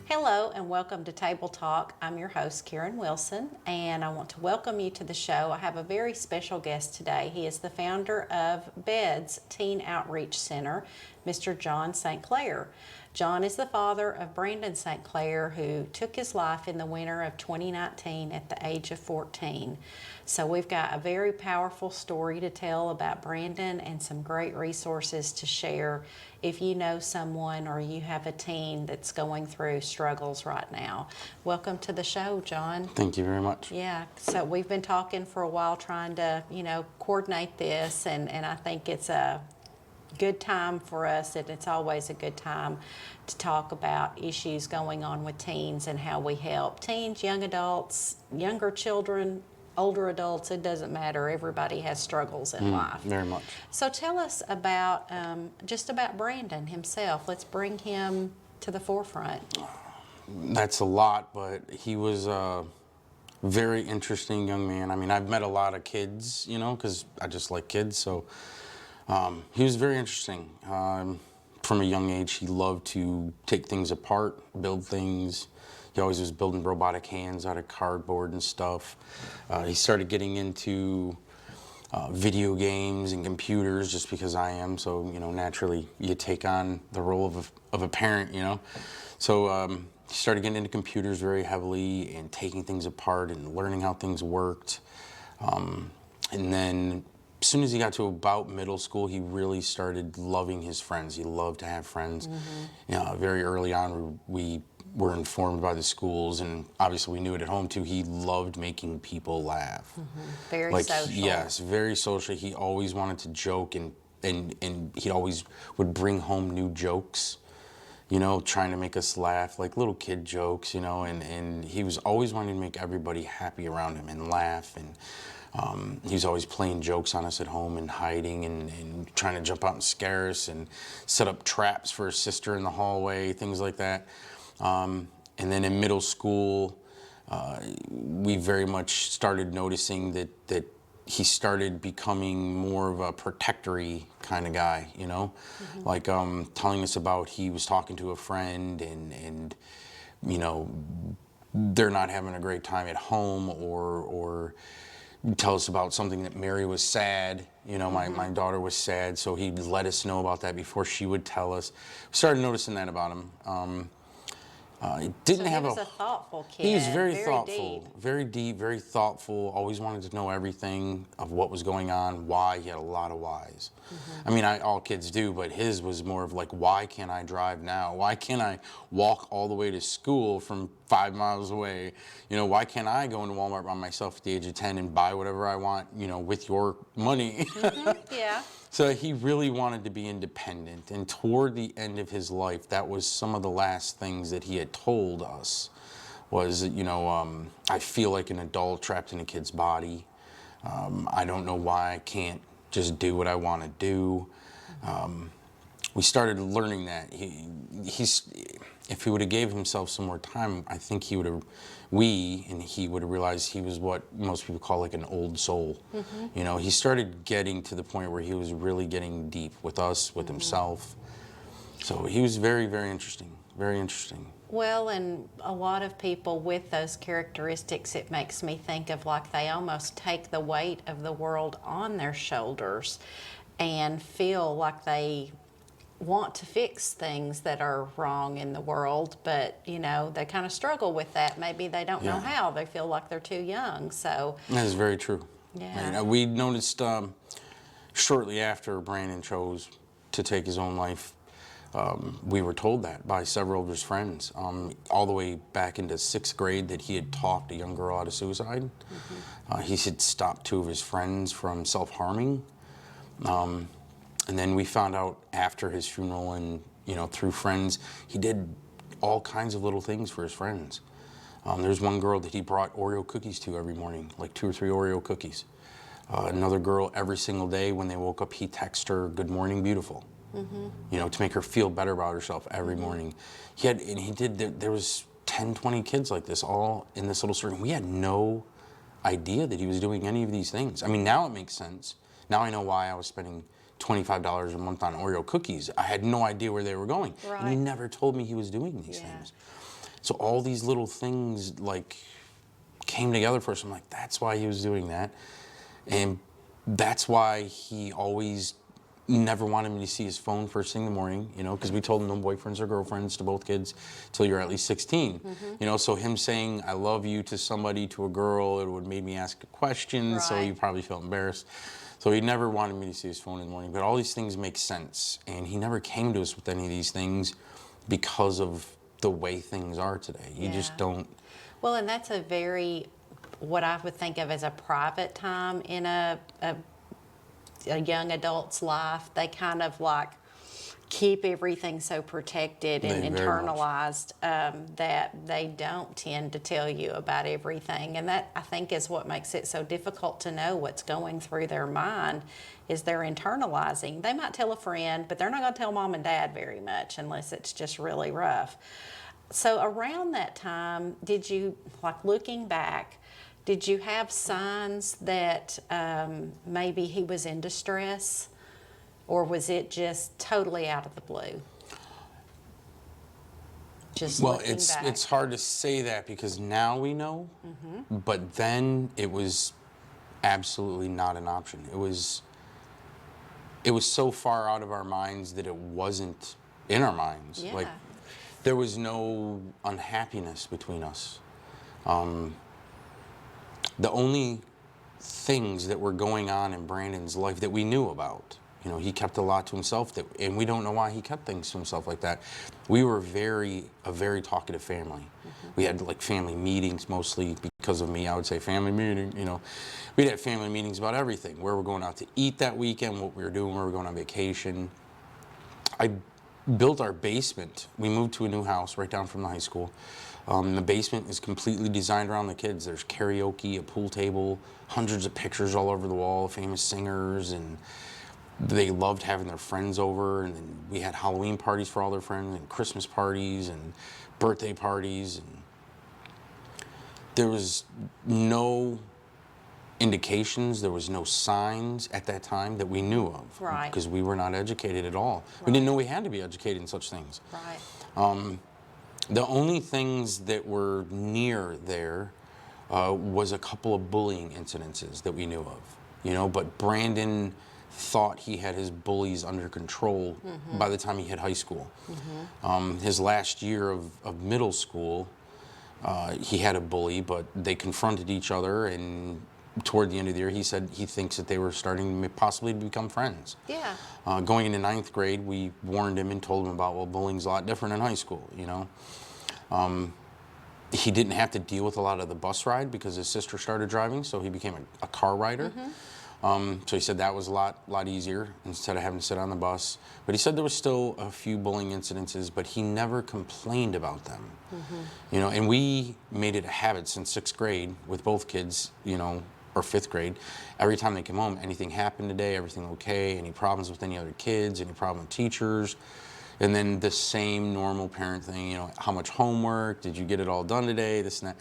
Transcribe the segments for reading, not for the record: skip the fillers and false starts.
Hello and welcome to Table Talk. I'm your host, Karen Wilson, and I want to welcome you to the show. I have a very special guest today. He is the founder of B.E.D.S Teen Outreach Center, Mr. John St. Clair. John is the father of Brandon St. Clair, who took his life in the winter of 2019 at the age of 14. So we've got a very powerful story to tell about Brandon and some great resources to share if you know someone or you have a teen that's going through struggles right now. Welcome to the show, John. Thank you very much. Yeah, so we've been talking for a while trying to, coordinate this, and I think it's a good time for us, and it's always a good time to talk about issues going on with teens and how we help teens, young adults, younger children, older adults. It doesn't matter. Everybody has struggles in life. Very much. So tell us about just about Brandon himself. Let's bring him to the forefront. That's a lot, but he was a very interesting young man. I mean, I've met a lot of kids, because I just like kids, so he was very interesting. From a young age, he loved to take things apart, build things. He always was building robotic hands out of cardboard and stuff. He started getting into video games and computers just because I am, so, naturally you take on the role of a parent, So he started getting into computers very heavily and taking things apart and learning how things worked. And then as soon as he got to about middle school, he really started loving his friends. He loved to have friends. Very early on, we were informed by the schools, and obviously we knew it at home too. He loved making people laugh. Very social. Yes, very social. He always wanted to joke, and he always would bring home new jokes, trying to make us laugh, like little kid jokes, and he was always wanting to make everybody happy around him and laugh. And he was always playing jokes on us at home and hiding and trying to jump out and scare us and set up traps for his sister in the hallway, things like that. And then in middle school, we very much started noticing that he started becoming more of a protectory kind of guy, like telling us about he was talking to a friend and they're not having a great time at home, or tell us about something that Mary was sad. My daughter was sad, so he'd let us know about that before she would tell us. We started noticing that about him. He was a thoughtful kid. He was very thoughtful, deep. very deep, very thoughtful. Always wanted to know everything of what was going on, why. He had a lot of whys. I mean, all kids do, but his was more of like, why can't I drive now? Why can't I walk all the way to school from 5 miles away? Why can't I go into Walmart by myself at the age of 10 and buy whatever I want, with your money? Yeah. So he really wanted to be independent, and toward the end of his life, that was some of the last things that he had told us was, I feel like an adult trapped in a kid's body. I don't know why I can't just do what I want to do. We started learning that. If he would have gave himself some more time, I think he would have realized he was what most people call like an old soul. He started getting to the point where he was really getting deep with us, with himself. So he was very, very interesting, very interesting. Well, and a lot of people with those characteristics, it makes me think of like they almost take the weight of the world on their shoulders and feel like they want to fix things that are wrong in the world, but they kind of struggle with that. Maybe they don't know how. They feel like they're too young. So that is very true. Yeah. We noticed shortly after Brandon chose to take his own life, we were told that by several of his friends, all the way back into 6th grade, that he had talked a young girl out of suicide. He had stopped 2 of his friends from self-harming. And then we found out after his funeral and, through friends, he did all kinds of little things for his friends. There's one girl that he brought Oreo cookies to every morning, like 2 or 3 Oreo cookies. Another girl, every single day when they woke up, he texted her, "Good morning, beautiful." You know, to make her feel better about herself every morning. There was 10, 20 kids like this, all in this little circle. We had no idea that he was doing any of these things. I mean, now it makes sense. Now I know why I was spending $25 a month on Oreo cookies. I had no idea where they were going. And he Right. never told me he was doing these Yeah. things. So all these little things like came together for us. I'm like, that's why he was doing that. And that's why he always never wanted me to see his phone first thing in the morning, you know, because we told him no boyfriends or girlfriends to both kids till you're at least 16. You know, so him saying I love you to somebody, to a girl, it would make me ask a question, so he Right. probably felt embarrassed. So he never wanted me to see his phone in the morning. But all these things make sense, and he never came to us with any of these things because of the way things are today. You just Yeah. don't. Well, and that's a very, what I would think of as a private time in a young adult's life. They kind of like keep everything so protected and They very much. internalized that they don't tend to tell you about everything. And that, I think, is what makes it so difficult to know what's going through their mind, is they're internalizing. They might tell a friend, but they're not going to tell mom and dad very much unless it's just really rough. So around that time, did you, like looking back, did you have signs that maybe he was in distress? Or was it just totally out of the blue? Just Well, looking back. it's hard to say that because now we know, but then it was absolutely not an option. It was so far out of our minds that it wasn't in our minds. Yeah. Like there was no unhappiness between us. The only things that were going on in Brandon's life that we knew about. You know, he kept a lot to himself, and we don't know why he kept things to himself like that. We were a very talkative family. We had like family meetings, mostly because of me. I would say family meeting. You know, we'd have family meetings about everything: where we're going out to eat that weekend, what we were doing, where we're going on vacation. I built our basement. We moved to a new house right down from the high school. The basement is completely designed around the kids. There's karaoke, a pool table, hundreds of pictures all over the wall, famous singers, and they loved having their friends over. And then we had Halloween parties for all their friends, and Christmas parties, and birthday parties. And there was no indications, there was no signs at that time that we knew of. Right. Because we were not educated at all. We didn't know we had to be educated in such things. Right. The only things that were near there was a couple of bullying incidences that we knew of, you know, but Brandon thought he had his bullies under control by the time he hit high school. His last year of middle school, he had a bully, but they confronted each other, and toward the end of the year, he said he thinks that they were starting possibly to become friends. Yeah. Going into 9th grade, we warned him and told him about, well, bullying's a lot different in high school, you know. He didn't have to deal with a lot of the bus ride because his sister started driving, so he became a car rider. So he said that was a lot easier instead of having to sit on the bus. But he said there was still a few bullying incidences, but he never complained about them. You know, and we made it a habit since 6th grade with both kids, you know, or 5th grade. Every time they came home, anything happened today, everything okay, any problems with any other kids, any problem with teachers. And then the same normal parent thing, you know, how much homework, did you get it all done today, this and that.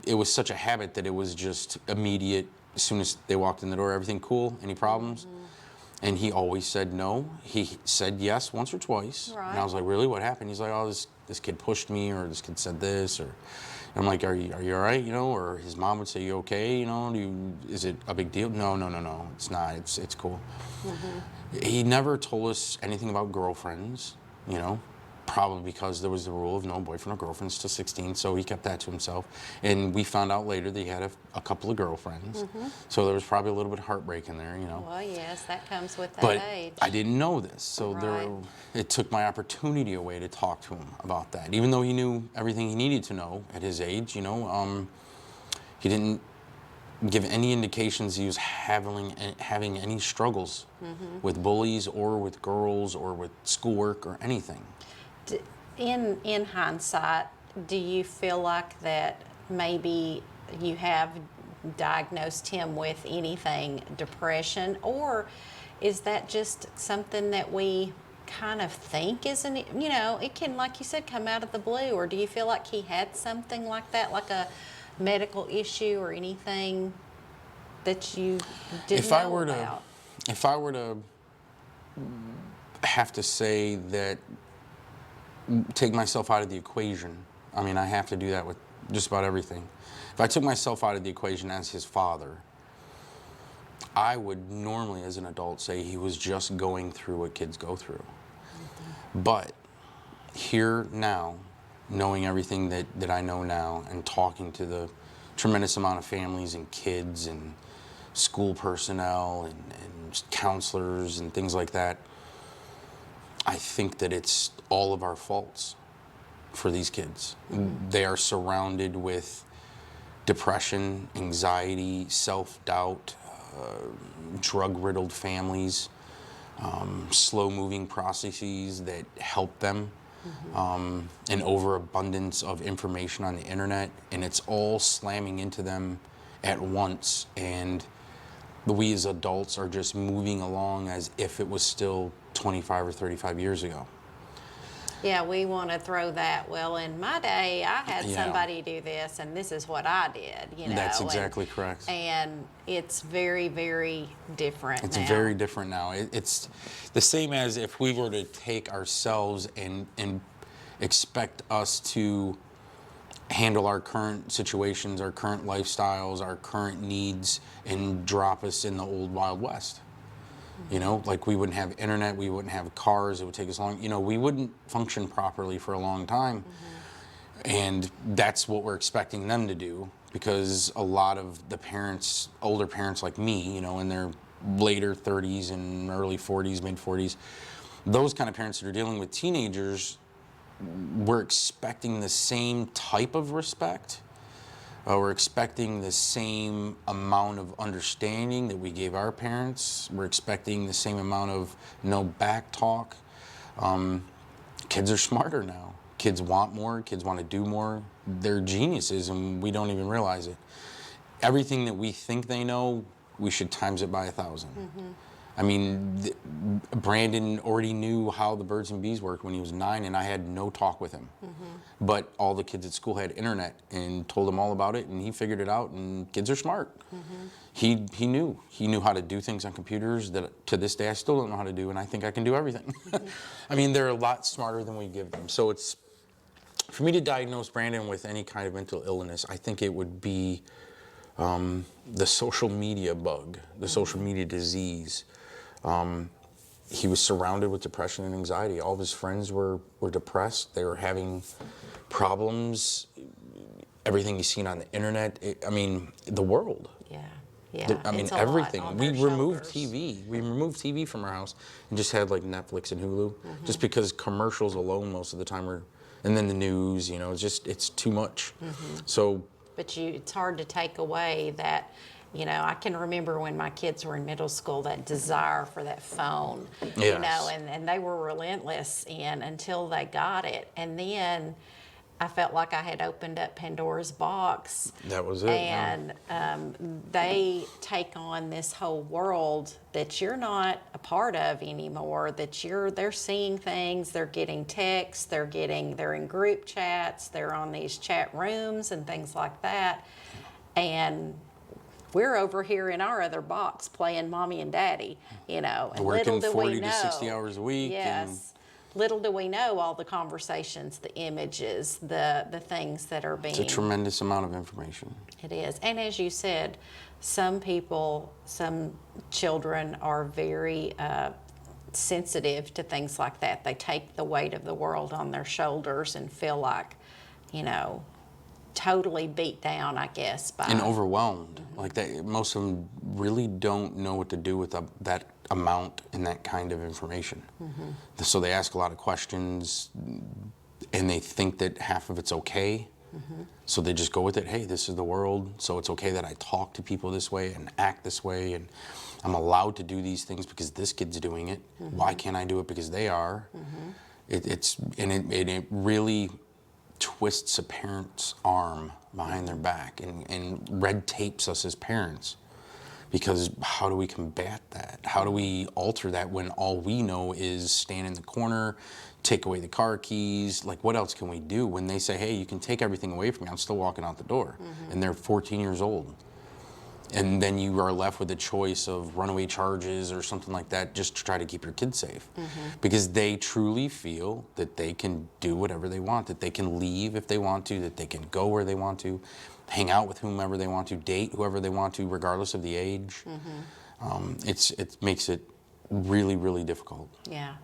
It was such a habit that it was just immediate. As soon as they walked in the door, everything cool, any problems? And he always said no. He said yes once or twice. Right. And I was like, really, what happened? He's like, oh, this kid pushed me, or this kid said this, or I'm like, are you all right, you know? Or his mom would say, you okay, you know? Is it a big deal? No, it's not. It's cool. He never told us anything about girlfriends, you know, probably because there was the rule of no boyfriend or girlfriends till 16, so he kept that to himself. And we found out later that he had a couple of girlfriends, so there was probably a little bit of heartbreak in there, you know. Well, yes, that comes with that But age. I didn't know this, so Right. it took my opportunity away to talk to him about that. Even though he knew everything he needed to know at his age, you know, he didn't give any indications he was having any struggles with bullies or with girls or with schoolwork or anything. In hindsight, do you feel like that maybe you have diagnosed him with anything, depression, or is that just something that we kind of think isn't it? It can, like you said, come out of the blue, or do you feel like he had something like that, like a medical issue or anything that you didn't If I know were to, about? if I were to have to say that, take myself out of the equation, I mean, I have to do that with just about everything. If I took myself out of the equation as his father, I would normally, as an adult, say he was just going through what kids go through. But here now, knowing everything that I know now and talking to the tremendous amount of families and kids and school personnel and counselors and things like that, I think that it's all of our faults for these kids. They are surrounded with depression, anxiety, self-doubt, drug-riddled families, slow-moving processes that help them, an overabundance of information on the internet, and it's all slamming into them at once, and we as adults are just moving along as if it was still 25 or 35 years ago. Yeah, we want to throw that. Well, in my day, I had Yeah. somebody do this, and this is what I did. That's exactly correct. And it's very, very different It's now. very different now. It's the same as if we were to take ourselves and expect us to handle our current situations, our current lifestyles, our current needs, and drop us in the old Wild West. Like we wouldn't have internet, we wouldn't have cars, it would take us long. We wouldn't function properly for a long time. And that's what we're expecting them to do, because a lot of the parents, older parents like me, in their later 30s and early 40s, mid 40s, those kind of parents that are dealing with teenagers, we're expecting the same type of respect. We're expecting the same amount of understanding that we gave our parents. We're expecting the same amount of no back talk. Kids are smarter now. Kids want more. Kids want to do more. They're geniuses, and we don't even realize it. Everything that we think they know, we should times it by 1,000. I mean, Brandon already knew how the birds and bees worked when he was 9, and I had no talk with him. But all the kids at school had internet and told him all about it, and he figured it out, and kids are smart. He knew how to do things on computers that to this day I still don't know how to do, and I think I can do everything. I mean, they're a lot smarter than we give them. So it's, for me to diagnose Brandon with any kind of mental illness, I think it would be the social media bug, the social media disease. He was surrounded with depression and anxiety. All of his friends were depressed. They were having problems. Everything he's seen on the internet. The world. Yeah. I mean, It's a lot everything. on We their removed shoulders. TV. We removed TV from our house and just had like Netflix and Hulu, just because commercials alone most of the time were, and then the news. It's too much. So. But it's hard to take away that. I can remember when my kids were in middle school, that desire for that phone, Yes. and they were relentless until they got it. And then I felt like I had opened up Pandora's box. That was it. Yeah. And they take on this whole world that you're not a part of anymore, they're seeing things, they're getting texts, they're in group chats, they're on these chat rooms and things like that. And we're over here in our other box playing mommy and daddy, and Working little do 40 we know, to 60 hours a week. Yes. Little do we know all the conversations, the images, the things that are being. It's a tremendous amount of information. It is. And as you said, some children are very sensitive to things like that. They take the weight of the world on their shoulders and feel like, totally beat down, I guess, by. And overwhelmed. Like that, most of them really don't know what to do with that amount and that kind of information. So they ask a lot of questions, and they think that half of it's okay. So they just go with it. Hey, this is the world, so it's okay that I talk to people this way and act this way, and I'm allowed to do these things because this kid's doing it. Why can't I do it because they are? It really twists a parent's arm behind their back and red tapes us as parents. Because how do we combat that? How do we alter that when all we know is stand in the corner, take away the car keys? Like, what else can we do when they say, hey, you can take everything away from me, I'm still walking out the door, and they're 14 years old? And then you are left with a choice of runaway charges or something like that just to try to keep your kids safe. Because they truly feel that they can do whatever they want, that they can leave if they want to, that they can go where they want to, hang out with whomever they want to, date whoever they want to, regardless of the age. It makes it really, really difficult. Yeah.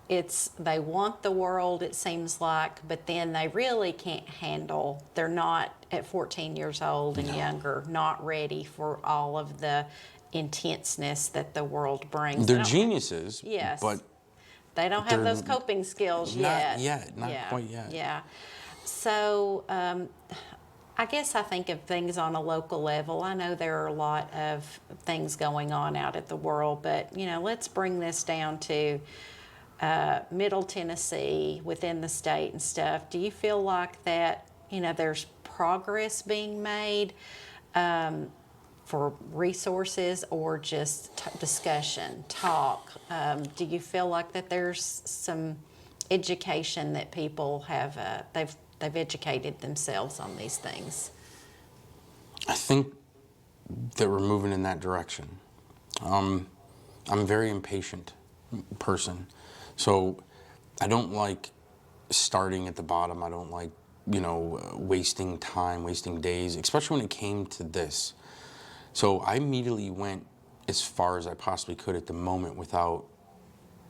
They want the world, it seems like, but then they really can't handle, they're not at 14 years old and younger, not ready for all of the intenseness that the world brings. They're geniuses, yes, but they don't have those coping skills not yet. not quite yet. Yeah. So I guess I think of things on a local level. I know there are a lot of things going on out at the world, but let's bring this down to Middle Tennessee, within the state and stuff. Do you feel like that, there's progress being made for resources or just discussion, talk? Do you feel like that there's some education that people have, they've educated themselves on these things? I think that we're moving in that direction. I'm a very impatient person. So I don't like starting at the bottom. I don't like, wasting time, wasting days, especially when it came to this. So I immediately went as far as I possibly could at the moment without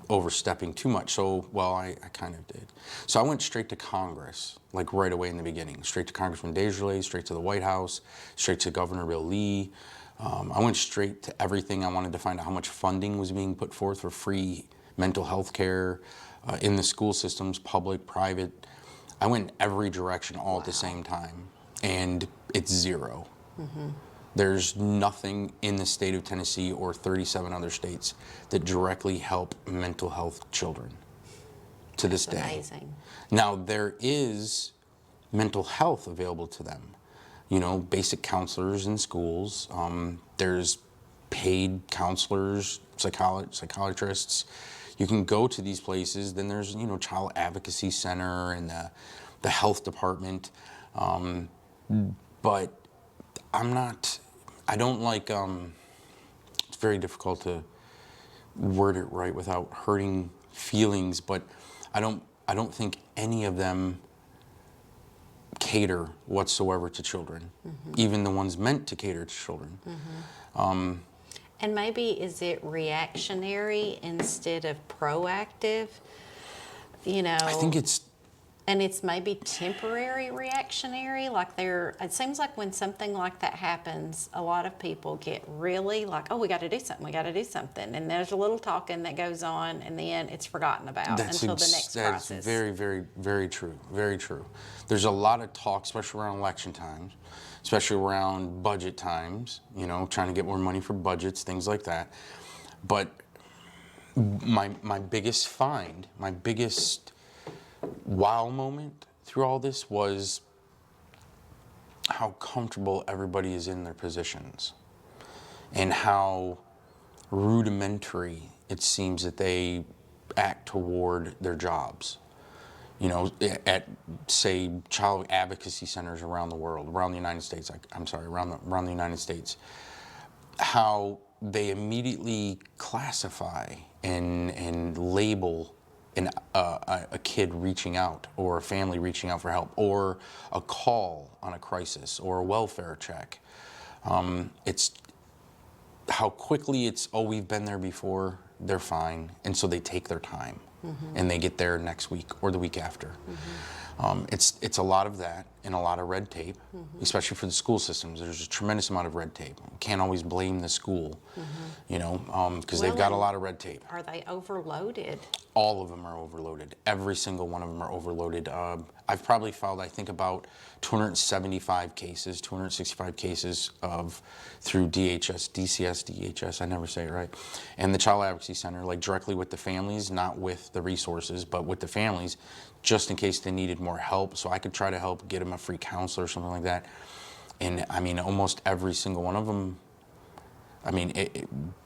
overstepping too much. So, well, I kind of did. So I went straight to Congress, like right away in the beginning. Straight to Congressman Desjardins, straight to the White House, straight to Governor Bill Lee. I went straight to everything. I wanted to find out how much funding was being put forth for free mental health care in the school systems, public, private. I went in every direction all at the same time, and it's zero. There's nothing in the state of Tennessee or 37 other states that directly help mental health children to this day. Amazing. Now, there is mental health available to them. Basic counselors in schools. There's paid counselors, psychiatrists. You can go to these places. Then there's, Child Advocacy Center and the health department. But I don't like, it's very difficult to word it right without hurting feelings, but I don't think any of them cater whatsoever to children, even the ones meant to cater to children. And maybe is it reactionary instead of proactive? I think and it's maybe temporary reactionary. It seems like when something like that happens, a lot of people get really like, oh, we got to do something. And there's a little talking that goes on, and then it's forgotten about until the next crisis. That's very, very, very true. Very true. There's a lot of talk, especially around election times, especially around budget times, trying to get more money for budgets, things like that. But my biggest find, my biggest wow moment through all this was how comfortable everybody is in their positions and how rudimentary it seems that they act toward their jobs. At, say, child advocacy centers around the world, around the United States, around the United States, how they immediately classify and label a kid reaching out or a family reaching out for help or a call on a crisis or a welfare check. It's how quickly we've been there before, they're fine, and so they take their time and they get there next week or the week after. It's a lot of that, and a lot of red tape, especially for the school systems. There's a tremendous amount of red tape. You can't always blame the school, you know, because they've got a lot of red tape. Are they overloaded? All of them are overloaded. Every single one of them are overloaded. I've probably filed, I think, about 275 cases, 265 cases through DHS, DCS, DHS, I never say it right, and the Child Advocacy Center, like directly with the families, not with the resources, but with the families, just in case they needed more help. So I could try to help get them a free counselor or something like that. And I mean, almost every single one of them, I mean,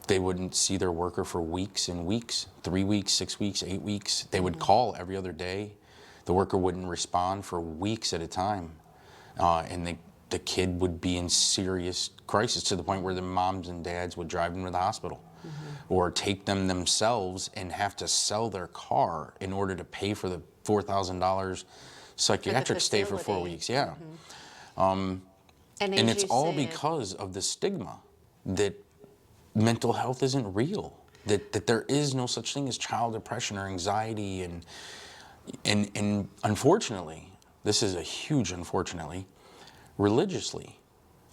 they wouldn't see their worker for weeks and weeks, 3 weeks, 6 weeks, 8 weeks. They would call every other day. The worker wouldn't respond for weeks at a time. And the kid would be in serious crisis to the point where the moms and dads would drive them to the hospital or take them themselves and have to sell their car in order to pay for the $4,000 psychiatric stay for 4 weeks. Yeah. And It's all because of the stigma that mental health isn't real, that there is no such thing as child depression or anxiety, and unfortunately, this is a huge unfortunately, religiously,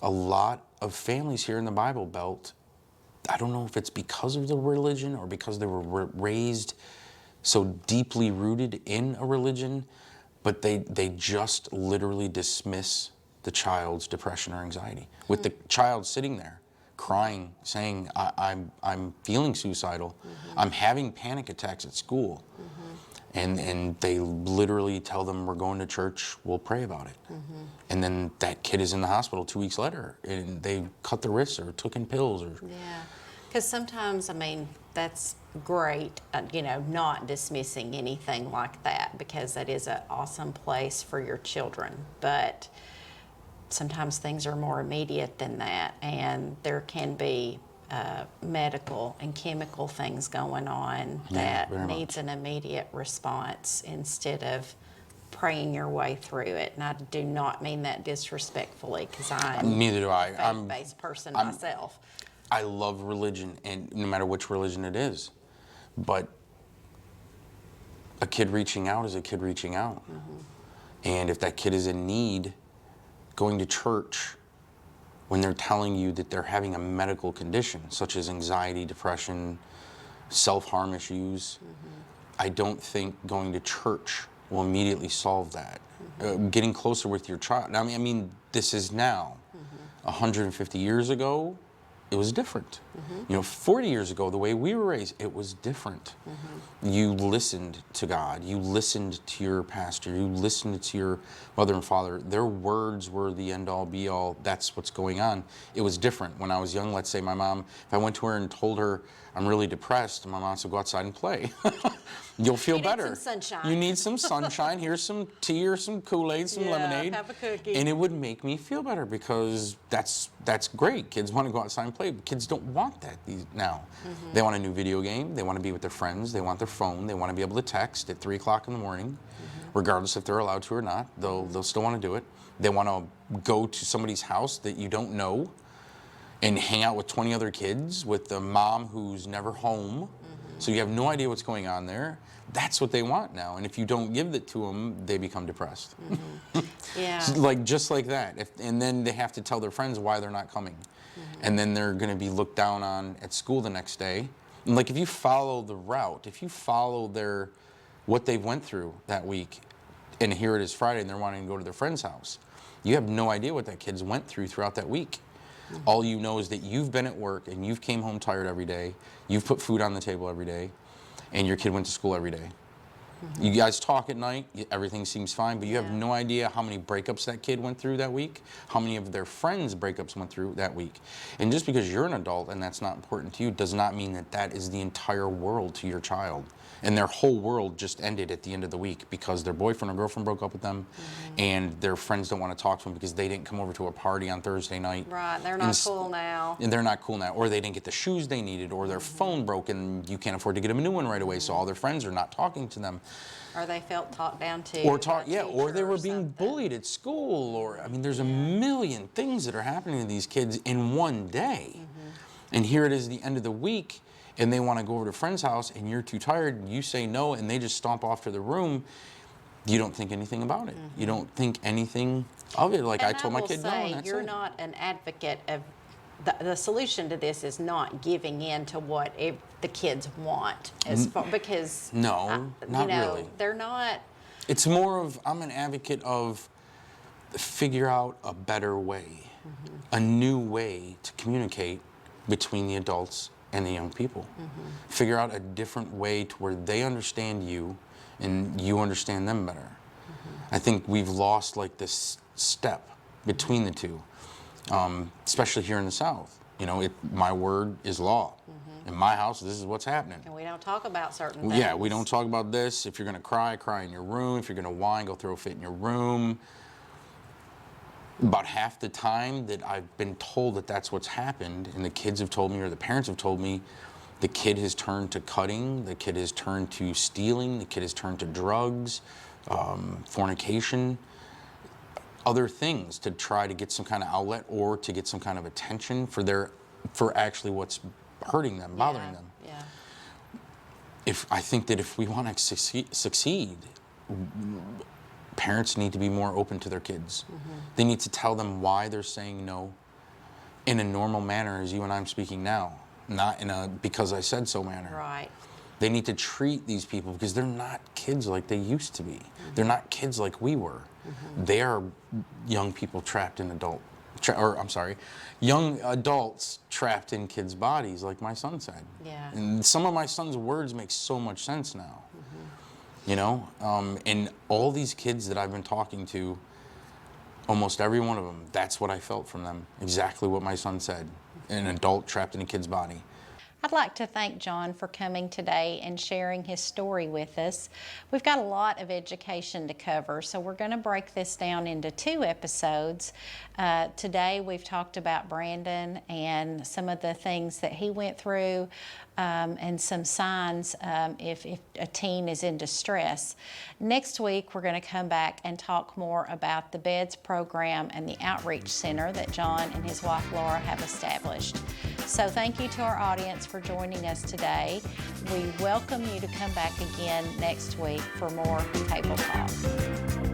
a lot of families here in the Bible Belt, I don't know if it's because of the religion or because they were raised so deeply rooted in a religion, but they just literally dismiss the child's depression or anxiety with the child sitting there crying, saying, I'm feeling suicidal, I'm having panic attacks at school. And they literally tell them, we're going to church, we'll pray about it. And then that kid is in the hospital 2 weeks later, and they cut the wrists or took in pills. Yeah, because sometimes, I mean, that's great, you know, not dismissing anything like that, because that is an awesome place for your children. But sometimes things are more immediate than that, and there can be medical and chemical things going on that needs an immediate response instead of praying your way through it. And I do not mean that disrespectfully, because Neither do I. I'm a faith-based person myself. I love religion, and no matter which religion it is, but a kid reaching out is a kid reaching out. And if that kid is in need, going to church when they're telling you that they're having a medical condition, such as anxiety, depression, self-harm issues, I don't think going to church will immediately solve that. Getting closer with your child. I mean, this is now. 150 years ago, it was different. You know, 40 years ago, the way we were raised, it was different. You listened to God. You listened to your pastor. You listened to your mother and father. Their words were the end-all, be-all. That's what's going on. It was different. When I was young, let's say my mom, if I went to her and told her I'm really depressed, my mom said, go outside and play. You'll feel better. You need some sunshine. You need some sunshine. Here's some tea or some Kool-Aid, some lemonade. Have a cookie. And it would make me feel better, because that's great. Kids want to go outside and play, but kids don't want that now. They want a new video game. They want to be with their friends. They want their phone. They want to be able to text at 3 o'clock in the morning, regardless if they're allowed to or not. They'll still want to do it. They want to go to somebody's house that you don't know and hang out with 20 other kids with the mom who's never home. So you have no idea what's going on there. That's what they want now. And if you don't give it to them, they become depressed. Yeah. Just like that. And then they have to tell their friends why they're not coming. And then they're going to be looked down on at school the next day. And like, if you follow the route, if you follow what they've went through that week, and here it is Friday and they're wanting to go to their friend's house, you have no idea what that kid's went through throughout that week. All you know is that you've been at work and you've came home tired every day, you've put food on the table every day, and your kid went to school every day. You guys talk at night, everything seems fine, but you have no idea how many breakups that kid went through that week, how many of their friends' breakups went through that week. And just because you're an adult and that's not important to you does not mean that that is the entire world to your child. And their whole world just ended at the end of the week because their boyfriend or girlfriend broke up with them, and their friends don't want to talk to them because they didn't come over to a party on Thursday night. Right, they're not cool now. And they're not cool now. Or they didn't get the shoes they needed, or their phone broke and you can't afford to get them a new one right away, so all their friends are not talking to them. Or they felt talked down to. Or they were being bullied at school, or, I mean, there's a million things that are happening to these kids in one day. And here it is the end of the week, and they want to go over to a friend's house, and you're too tired, and you say no, and they just stomp off to the room. you don't think anything about it. You don't think anything of it. Like, I told my kid, no, and that's you're it. not an advocate of the solution to this is not giving in to what the kids want, as far, because No, not really. they're not. It's more of, I'm an advocate of figure out a better way, a new way to communicate between the adults and the young people. Figure out a different way to where they understand you and you understand them better. I think we've lost like this step between the two, especially here in the South. You know, my word is law. In my house, this is what's happening. And we don't talk about certain things. Yeah, we don't talk about this. If you're gonna cry, cry in your room. If you're gonna whine, go throw a fit in your room. About half the time that I've been told that that's what's happened, and the kids have told me, or the parents have told me, the kid has turned to cutting, the kid has turned to stealing, the kid has turned to drugs, fornication, other things to try to get some kind of outlet or to get some kind of attention for actually what's hurting them, bothering them. Yeah. I think that if we want to succeed, parents need to be more open to their kids. They need to tell them why they're saying no in a normal manner as you and I'm speaking now, not in a because I said so manner. Right. They need to treat these people because they're not kids like they used to be. They're not kids like we were. They are young people trapped in young adults trapped in kids' bodies, like my son said. Yeah. And some of my son's words make so much sense now. You know, and all these kids that I've been talking to, almost every one of them, that's what I felt from them. Exactly what my son said, an adult trapped in a kid's body. I'd like to thank John for coming today and sharing his story with us. We've got a lot of education to cover, so we're going to break this down into 2 episodes. Today we've talked about Brandon and some of the things that he went through, and some signs if a teen is in distress. Next week we're going to come back and talk more about the B.E.D.S program and the outreach center that John and his wife Laura have established. So thank you to our audience for joining us today. We welcome you to come back again next week for more Table Talk.